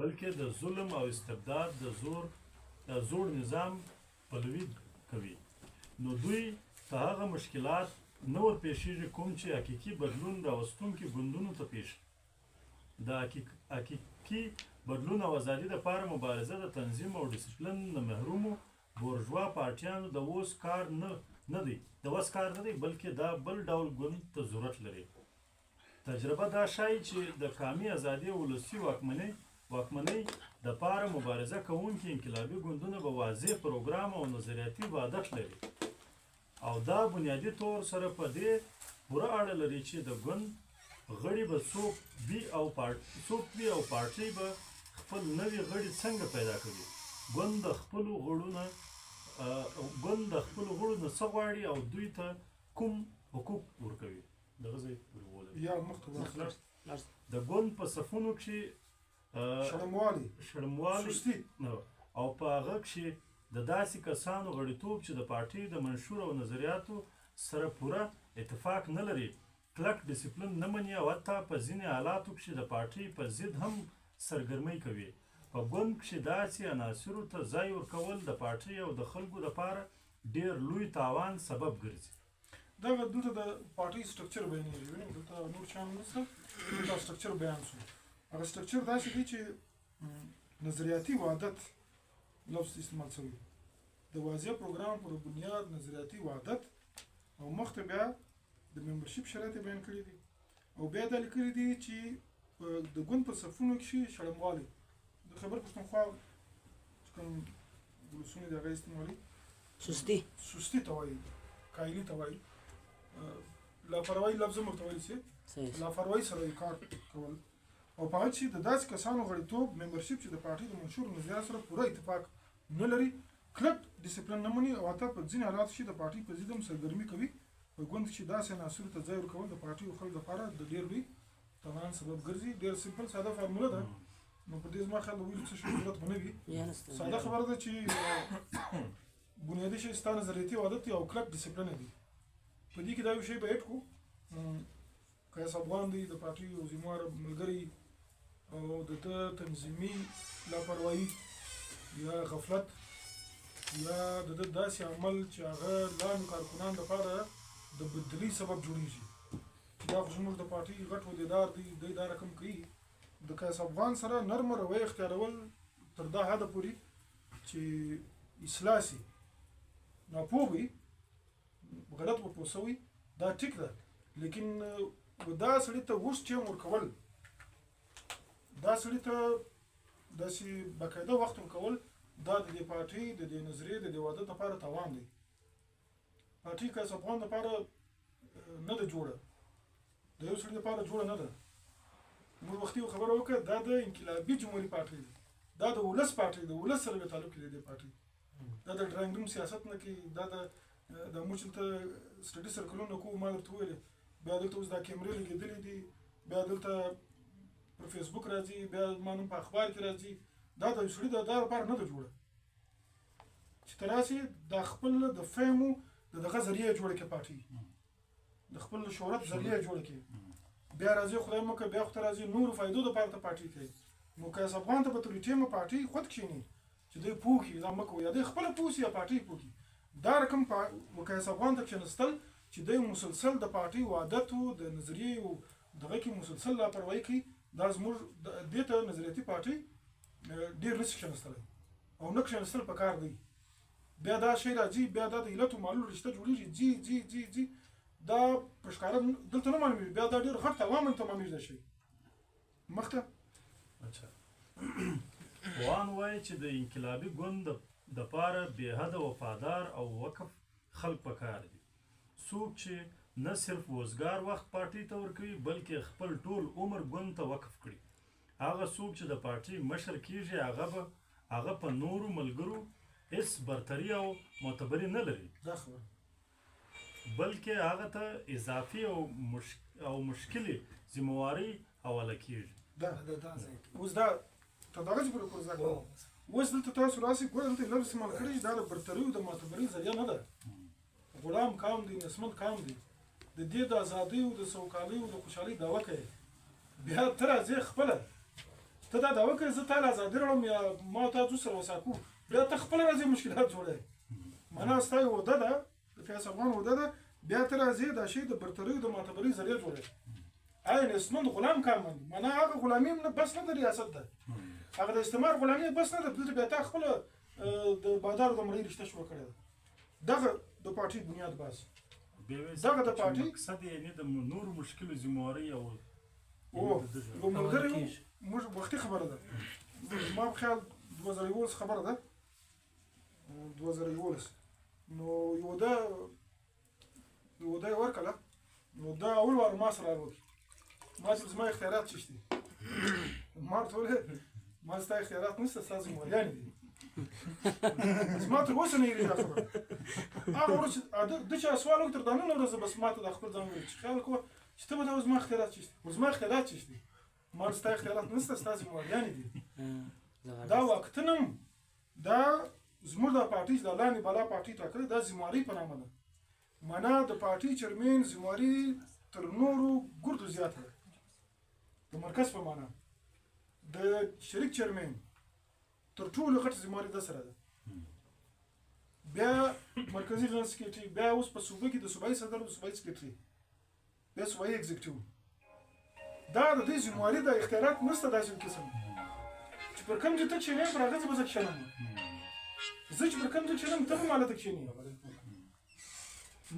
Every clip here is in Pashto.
بلکې د ظلم او استبداد د زوړ نظام پلوي کوي. نو دوی ته هغه مشکلات نه ورپېښېږي کوم چې حقیقي بدلون راوستونکي ګوندونو ته پېښ. د حقیقي بدلون او ازادي دپاره مبارزه د تنظیم او ډسپلین د محرومو بورژوا پارټیانو د وس کار نه دی، بلکې دا بل ډول ګوند ته ضرورت لري. تجربه دا ښایي چې د قامي ازادي او ولسي واکمنۍ دپاره مبارزه کوونکي انقلابي ګوندونه به واضح پروګرام او نظریاتي وحدت لري، او دا بنیادي طور سره په دې پوره اړه لري چې د ګوند غړي به څوک وي او پارټۍ به خپل نوي غړي څنګه پیدا کوي. ګوند د خپلو غړو نه څه غواړي او دوی ته کوم حقوق ورکوي. دغه ځای د ګوند په صفونو کښې شړموالي او په هغه کښې د داسې کسانو غړیتوب چې د پارټۍ د منشور او نظریاتو سره پوره اتفاق نه لري، کلک ډسپلین نه مني او حتی په ځینې حالاتو کښې د پارټۍ په ضد هم سرګرمۍ کوي. په ګوند کښې داسې عناصرو ته ځای ورکول د پارټۍ او د خلکو لپاره ډېر لوی تاوان سبب ګرځي. دغه دلته د پارټۍ سټرکچر بیانېږي. وینم دلته نور شیان نشته، دلته سټرکچر بیان شو. هغه سټرکچر داسې دی چې نظریاتي وحدت لفظ استعمال شوی، د واضح پروګرام پر بنیاد نظریاتي وحدت، او مخته بیا د ممبرشپ شرایط بیان کړي دي، او بیا دا لیکلي دي چې د ګوند په صفونو کښې شړموالی، د خیبر پښتونخوا چې کوم ولسونه دي هغه استعمالي سستي ته وایي، کایلي ته وایي، لاپروایي لفظ هم ورته ویلی شي، لاپروایي سره یې کار کول، او په هغه چې د داسې کسانو غړیتوب ممبرشپ چې د پارټۍ د منشور نظریات سره پوره اتفاق نه لري، کلک ډسپلین نه مني، او حتی په ځینې حالاتو چې د پارټۍ په ضد هم سرګرمي کوي. په ګوند چې داسې عناصرو ته ځای ورکول د پارټۍ او خلکو لپاره د ډېر لوی تاوان سبب ګرځي. ډېر سمپل ساده فارموله ده، نو په دې زما خیال د ویلو څه شي ضرورت به نه وي. ساده خبره ده چې بنیادي شی ستا نظریاتي وحدت دی او کلک ډسپلین دی. په دې کې دا یو شی به اډ کړو، قیاس افغان دی د پارټۍ یو ذمهوار ملګری، او د ده تنظیمي لاپروایي یا غفلت یا د ده داسې عمل چې هغه لاندې کارکنان لپاره د بدلۍ سبب جوړېږي، چې دا خو زموږ د پارټۍ غټ عهدیدار دی، دی دا رقم کوي. د قیاس افغان سره نرمه رویه اختیارول تر دا حده پورې چې اصلاح سي، ناپوه وي، غلط ورپوه سوی، دا ټیک ده، لیکن دا سړي ته اوس ټیم ورکول، دا سړي ته داسې باقاعده وخت ورکول، دا د دې پارټۍ د دې نظریې د دې وحدت لپاره تاوان دی. پارټۍ قیاس افغان لپاره نه ده جوړه، د یو سړي لپاره جوړه نه ده. موږ وختي یو خبره وکړه، دا د انقلابي جمهوري پارټۍ ده، دا د ولس پارټۍ ده، ولس سره به تعلق لري. دې پارټۍ دا د ډرایینګ روم سیاست نه کوي، دا د موږ دلته سټډي سرکلونه کوو، ما درته ویلې، بیا دلته اوس دا کیمرې لګېدلې دي، بیا دلته پر فیسبوک راځي، بیا ما نن په اخبار کې راځي. دا د سړي د دا لپاره نه ده جوړه چې ته راسې دا خپل د فهمو د دغه ذریعه جوړه کړې، پارټۍ د خپل شهرت ذریعه جوړه کړې، بیا راځي خدای مه کوه بیا خو ته راځي نورو فایدو دپاره ته پارټۍ کوي. نو قیاس افغان ته به تر ټیمه پارټۍ خود کښېني چې دوی پوه کړي دا مه کوه، یا دوی خپله پوه شي یا پارټۍ پوه کړي. دا رقم قیاس افغان ته کښېنستل چې دوی مسلسل د پارټۍ وحدت و د نظریې و دغه کې مسلسل لاپروایي کوي، دا زموږ دې ته نظریاتي پارټۍ ډېر نشي کښېنستلی او نه کښېنستل پکار دی. بیا دا شی راځي، بیا دا د علت و معلول رشته جوړېږي، ځي دا په ښکاره دلته نه معلومېږي، بیا دا ډېر غټ تاوان تمامېږي دا شی مخته. پوهان وایي چې د انقلابي ګوند دپاره بې حده وفادار او وقف خلک پکار دي، څوک چې نه صرف وزګار وخت پارټۍ ته ورکوي بلکې خپل ټول عمر ګوند ته وقف کړي. هغه څوک چې د پارټۍ مشر کیږي هغه په نورو ملګرو هېڅ برتري او معتبري نه لري، بلکې هغه ته اضافي او مشکلې ذمهوارۍ حواله کیږي. اوس دا ته دغه جبر کوزه اوس دلته تاسو راسئ ګوره دلته لفظ استعمال کړی دا د برترۍ او د معتبرۍ ذریعه نه ده. غلام قوم دی، نسمت قوم دی، د دې د ازادۍ او د سوکالۍ او د خوشحالۍ دعوه کوي، بیا ته راځې خپله ته دا دعوه کوې زه تا له ازادي راوړم یا ما تا ځو سره وساکو بیا ته خپله راځې مشکلات جوړوې معنا ستا یو وعده ده د فیاض افغان وعده ده بیا ته راځې دا شی د برترۍ د معتبرۍ ذریعه جوړوې آیا نیستمند غلام کارمند معنا هغه غلامي بس نه د ریاست ده هغه د استعمار غلامي بس نه ده دلته بیا تا خپله د بادار د مړۍ رشته شروع کړې ده دغه د پارټۍ بنیاد باز دغه د پارټۍ مقصد یعنې د نورو مشکلو ذمهواري او یو ملګری موږ وختي خبره ده زما په خیال 2011 خبره ده 2011 نو یو ده ورکړه نو دا اول وار ما سره راغلی ما چې زما اختیارات چشتي ما ورته وویل ما ستا اختیارات نشته ستا ذمهوریانې دي زما تر اوسه نه هېرېږي دا خبره هغه ورځ چې ده چا سوال وکړ تر دا نن ورځ بس ما ته دا خپل ځان ویل چې خیال کوه چې ته به دا زما اختیارات چشتي زما اختیارات چشتي ما ستا اختیارات نشته ستا ذمهوریانې دي دا وقتنم دا زموږ د پارټۍ د لاندې بالا پارټۍ ټاکلې دا ذمهواري په نامه ده معنا د پارټۍ چیرمین ذمهواري تر نورو ګردو زیاته ده د مرکز په معنا د شریک چیرمین تر ټولو غټ ذمهواري ده سره ده بیا مرکزي جنرال سکرټري بیا اوس په صوبه کې د صوبایي صدر او صوبایي سکرټري بیا صوبایي اگزیکټیو دا د دې ذمهواري د اختیارات نشته داسې قسم چې پر کوم ځای ته کښېنې پر هغه ځای به زه کښېنم زه چې پر کوم ځای کښېنم ته هم هلته کښېنې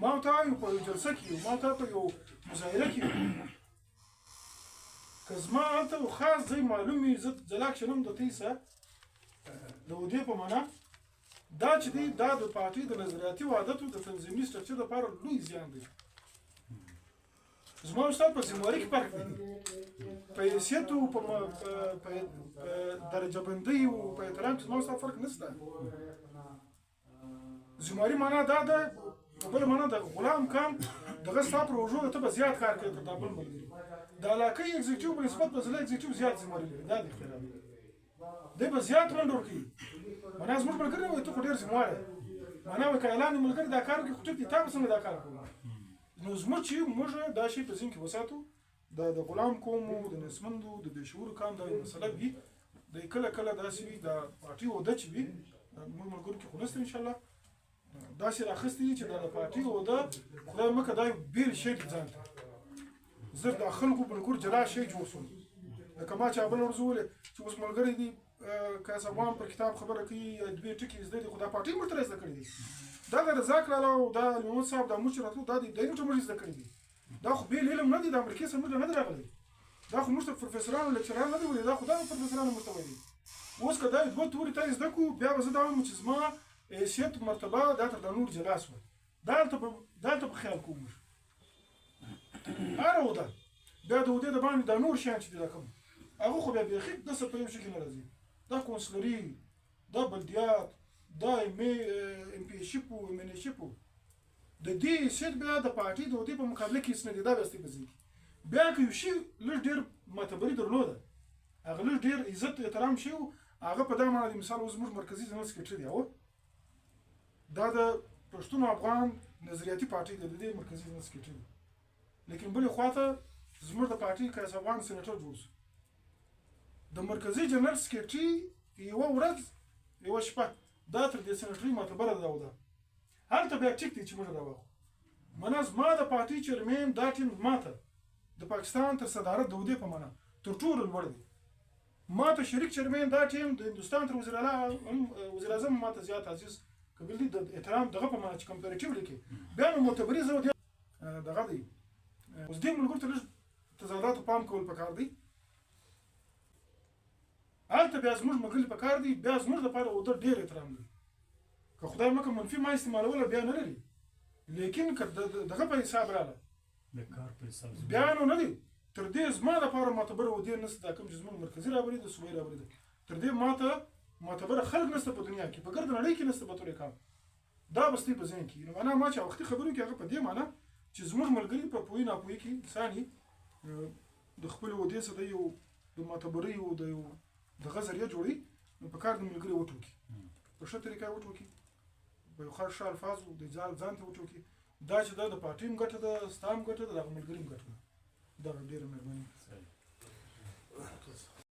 ما ته یو په جلسه کې یو ما ته په یو مظاهره کې که زما هلته یو خاص ځای معلوم وي زه جلا کښېنم د تې څه د ودې په معنا دا چې دی دا د پارټۍ د نظریاتي وحدتو د تنظیمي سټرکچر لپاره لوی زیان دی زما استاد په ذمهواري کې فرق دی په حیثیت او په درجه بندۍ او په احترام کې زما استاد فرق نشته ذمهواري معنا دا ده په بله معنا د غلام کام دغه ستا پر اوږو ته به زیات کار کوي تر دا بل ملګري د علاقې اګزیکټیو په نسبت به زله اګزیکټیو زیات ذمهواري لري دا د اختلاف دی به زیات منډه ورکوي معنا زموږ ملګري وایي ته خو ډېر ذمهوار یې معنا وایي که اعلان ملګري دا کار وکړي خو ټیک دی تا به څنګه دا کار کوو نو زموږ چې موږ دا شی په ذهن کې وساتو دا د غلام قومو د نسمندو د بې شعورو کام دا یو مسله وي د کله کله داسې وي د پارټۍ عهده چې وي موږ ملګرو کې خو نشته انشاءالله داسې راخیستې دي چې دا د پارټۍ عهده خدای مکه دا یو بېل شی کړي ځان ته زه د خلکو ملګرو جلا شی جوړ شوم لکه ما چې بله ورځ وویلې چې اوس ملګری دي که افغان پر کتاب خبره کوي دوې ټکي زده دي خو دا پارټۍ موږ ته زده کړي دي دا د رزاق لاله او دا محمد صاحب دا موږ چې راتلو دا د ابتدایي ټول موږ زده کړي دي دا خو بېل علم نه دی د امریکې څخه موږ نه دی راغلی دا خو موږ ته پروفیسوران او لیکچران نه دي ویلي دا خو دا پروفیسوران موږ ته ویلي اوس که دا دوه توري ته زده کړو بیا به زه دا وایم چې زما حیثیت مرتبه دا تر دا نور جلا شوه دا هلته په خیال کوو موږ هره وده بیا د ودې د باندې دا نور شیان چې دي دا کوم هغه خو بیا بیخي داسې په یو شي کې نه راځي دا کونسلري دا بلدیات دا ام پي شیپو ام ان شیپو د دې حیثیت بیا د پارټۍ د ودې په مقابله کې هېڅ نه دی دا بیا ستې په ځای کې بیا که یو شي لږ ډېر معتبري درلوده هغه لږ ډېر عزت احترام شي هغه په دا معنی د مثال اوس زموږ مرکزي جنرال سکرټري دی دا د پښتون افغان نظریاتي پارټۍ دی د دې مرکزي جنرال سکرټري دی لیکن بلې خواته زموږ د پارټۍ که افغان سینیټر جوړ شو د مرکزي جنرال سکرټري یوه ورځ یوه شپه دا تر دې سینیټري معتبره ده ده هلته بیا ټیک دی چې موږ راواخو معنا زما د پارټۍ چیرمین دا ټیم ماته د پاکستان تر صدارت د ودې په معنا تر ټولو لوړ دی ماته شریک چیرمین دا ټیم د هندوستان تر وزیر اعظم ماته زیات عزیز قبل دی د احترام دغه په معنا چې کمپیریټیولی کې بیا نو معتبري زه دغه دی اوس دې ملګرو ته لږ تضاداتو پام کول پکار دی هلته بیا زموږ ملګري پکار دی بیا زموږ دپاره عهده ډېر احترام لري که خدای مکه منفي ما استعمالوله بیا نه لري لیکن که دغه په حساب راله بیا نو نه دی تر دې زما دپاره معتبره عهدې نشته دا کوم چې زموږ مرکزي رهبري ده صوبایي رهبري ده تر دې ماته معتبره خلک نشته په دنیا کې په ګرد نړۍ کې نشته په طور کام دا به ستې په ذهن کې نو معنا ما چې وختي خبرو کې هغه په دې معنا چې زموږ ملګري په پوهې ناپوهۍ کې انسان د خپلې عهدې څخه د یو د معتبرۍ او د یو دغه ذریعه جوړوي نو په کار د ملګري وټوکي په ښه طریقه یې وټوکي په یو ښه الفاظو د ځان ته وټوکي دا چې دا د پارټۍ هم ګټه ده ستا هم ګټه ده د هغه ملګري هم ګټه ده دغه ډېره مهرباني